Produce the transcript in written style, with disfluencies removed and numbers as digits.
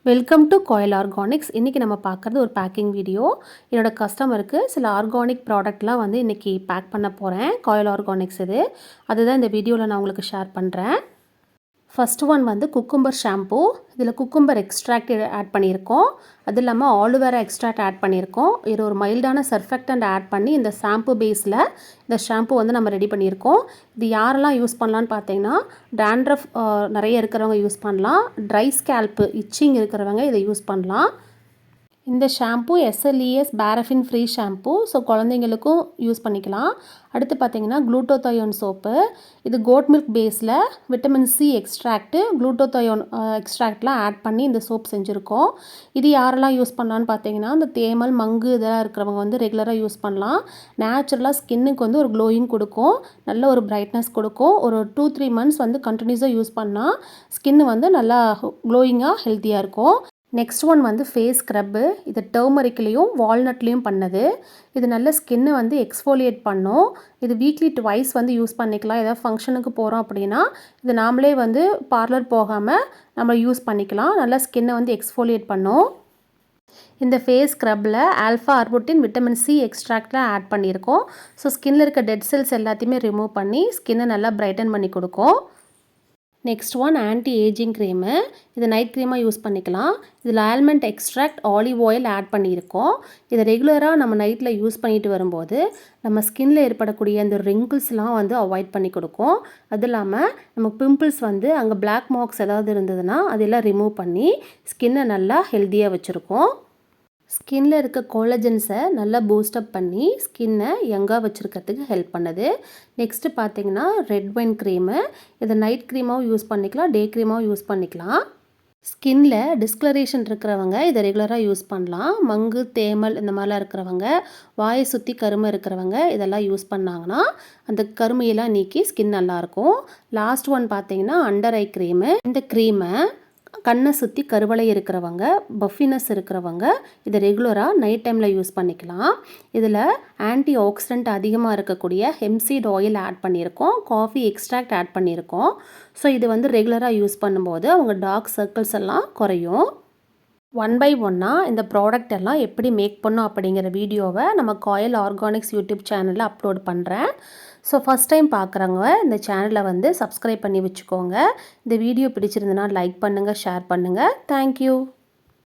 Welcome to கோயில் organics. இன்றைக்கி நம்ம பார்க்குறது ஒரு பேக்கிங் வீடியோ. என்னோடய கஸ்டமருக்கு சில ஆர்கானிக் ப்ராடக்ட்லாம் வந்து இன்றைக்கி பேக் பண்ண போகிறேன். கோயில் ஆர்கானிக்ஸ் அதுதான் இந்த வீடியோவில் நான் உங்களுக்கு ஷேர் பண்ணுறேன். ஃபஸ்ட் ஒன் வந்து குக்கும்பர் ஷாம்பூ. இதில் குக்கும்பர் எக்ஸ்ட்ராக்ட் ஆட் பண்ணியிருக்கோம். அது இல்லாமல் ஆலுவேரா எக்ஸ்ட்ராக்ட் ஆட் பண்ணியிருக்கோம். இது ஒரு மைல்டான சர்ஃபெக்டன்ட் ஆட் பண்ணி இந்த ஷாம்பூ பேஸில் இந்த ஷாம்பூ வந்து நம்ம ரெடி பண்ணியிருக்கோம். இது யாரெல்லாம் யூஸ் பண்ணலான்னு பார்த்தீங்கன்னா, டேண்ட்ரஃப் நிறைய இருக்கிறவங்க யூஸ் பண்ணலாம். ட்ரை ஸ்கேல்ப்பு இச்சிங் இருக்கிறவங்க இதை யூஸ் பண்ணலாம். இந்த shampoo SLES பேரஃபின் free shampoo. So குழந்தைங்களுக்கும் யூஸ் பண்ணிக்கலாம். அடுத்து பார்த்திங்கன்னா க்ளூட்டோதயோன் சோப்பு. இது கோட் மில்க் பேஸில் விட்டமின் சி எக்ஸ்ட்ராக்ட்டு க்ளூட்டோதயோன் எக்ஸ்ட்ராக்ட்லாம் ஆட் பண்ணி இந்த சோப் செஞ்சுருக்கோம். இது யாரெல்லாம் யூஸ் பண்ணலான்னு பார்த்தீங்கன்னா, இந்த தேமல் மங்கு இதெல்லாம் இருக்கிறவங்க வந்து ரெகுலராக யூஸ் பண்ணலாம். நேச்சுரலாக ஸ்கின்னுக்கு வந்து ஒரு க்ளோயிங் கொடுக்கும், நல்ல ஒரு பிரைட்னஸ் கொடுக்கும். ஒரு 2-3 மந்த்ஸ் வந்து கண்டினியூஸாக யூஸ் பண்ணால் ஸ்கின்னு வந்து நல்லா க்ளோயிங்காக ஹெல்த்தியாக இருக்கும். நெக்ஸ்ட் ஒன் வந்து ஃபேஸ் ஸ்க்ரப்பு. இது டர்மரிக்லேயும் வால்நட்லேயும் பண்ணது. இது நல்ல ஸ்கின்னை வந்து எக்ஸ்ஃபோலியேட் பண்ணும். இது வீக்லி ட்வைஸ் வந்து யூஸ் பண்ணிக்கலாம். ஏதாவது ஃபங்க்ஷனுக்கு போகிறோம் அப்படின்னா இது நாமளே வந்து பார்லர் போகாமல் நம்ம யூஸ் பண்ணிக்கலாம். நல்லா ஸ்கின்னை வந்து எக்ஸ்ஃபோலியேட் பண்ணும். இந்த ஃபேஸ் ஸ்க்ரப்பில் ஆல்ஃபா அர்புட்டின் விட்டமின் சி எக்ஸ்ட்ராக்டில் ஆட் பண்ணியிருக்கோம். ஸோ ஸ்கின்னில் இருக்க டெட் செல்ஸ் எல்லாத்தையுமே ரிமூவ் பண்ணி ஸ்கின்னை நல்லா பிரைட்டன் பண்ணி கொடுக்கும். Next one anti aging cream. இது நைட் க்ரீமாக யூஸ் பண்ணிக்கலாம். இதில் almond extract olive oil add பண்ணியிருக்கோம். இதை ரெகுலராக நம்ம நைட்டில் யூஸ் பண்ணிட்டு வரும்போது நம்ம ஸ்கின்னில் ஏற்படக்கூடிய அந்த ரிங்கிள்ஸ்லாம் வந்து அவாய்ட் பண்ணி கொடுக்கும். அது இல்லாமல் நம்ம பிம்பிள்ஸ் வந்து அங்கே பிளாக் மார்க்ஸ் ஏதாவது இருந்ததுன்னா அதெல்லாம் ரிமூவ் பண்ணி ஸ்கின்னை நல்லா ஹெல்த்தியாக வச்சுருக்கோம். ஸ்கின்னில் இருக்க கோலஜன்ஸை நல்லா பூஸ்டப் பண்ணி ஸ்கின்னை யங்காக வச்சுருக்கிறதுக்கு ஹெல்ப் பண்ணுது. நெக்ஸ்ட்டு பார்த்திங்கன்னா ரெட் ஒயின் க்ரீமு. இதை நைட் க்ரீமாகவும் யூஸ் பண்ணிக்கலாம், டே க்ரீமாகவும் யூஸ் பண்ணிக்கலாம். ஸ்கின்னில் டிஸ்கலரேஷன் இருக்கிறவங்க இதை ரெகுலராக யூஸ் பண்ணலாம். மங்கு தேமல் இந்த மாதிரிலாம் இருக்கிறவங்க, வாயை சுற்றி கருமை இருக்கிறவங்க இதெல்லாம் யூஸ் பண்ணாங்கன்னா அந்த கருமையெல்லாம் நீக்கி ஸ்கின் நல்லாயிருக்கும். லாஸ்ட் ஒன் பார்த்திங்கன்னா அண்டர் ஐ க்ரீமு. இந்த க்ரீமை கண்ணை சுற்றி கருவளை இருக்கிறவங்க, பஃபினஸ் இருக்கிறவங்க இதை ரெகுலராக நைட் டைமில் யூஸ் பண்ணிக்கலாம். இதில் ஆன்டி ஆக்சிடென்ட் அதிகமாக இருக்கக்கூடிய ஹெம்சீட் ஆயில் ஆட் பண்ணியிருக்கோம், காஃபி எக்ஸ்ட்ராக்ட் ஆட் பண்ணியிருக்கோம். ஸோ இது வந்து ரெகுலராக யூஸ் பண்ணும்போது அவங்க டார்க் சர்க்கிள்ஸ் எல்லாம் குறையும். ஒன் பை ஒன்னாக இந்த ப்ராடக்ட் எல்லாம் எப்படி மேக் பண்ணோம் அப்படிங்கிற வீடியோவை நம்ம கோயில் ஆர்கானிக்ஸ் யூடியூப் சேனலில் அப்லோட் பண்ணுறேன். ஸோ ஃபஸ்ட் டைம் பார்க்குறவங்க இந்த சேனலை வந்து சப்ஸ்கிரைப் பண்ணி வச்சுக்கோங்க. இந்த வீடியோ பிடிச்சிருந்தனா லைக் பண்ணுங்கள், ஷேர் பண்ணுங்கள். தேங்க்யூ.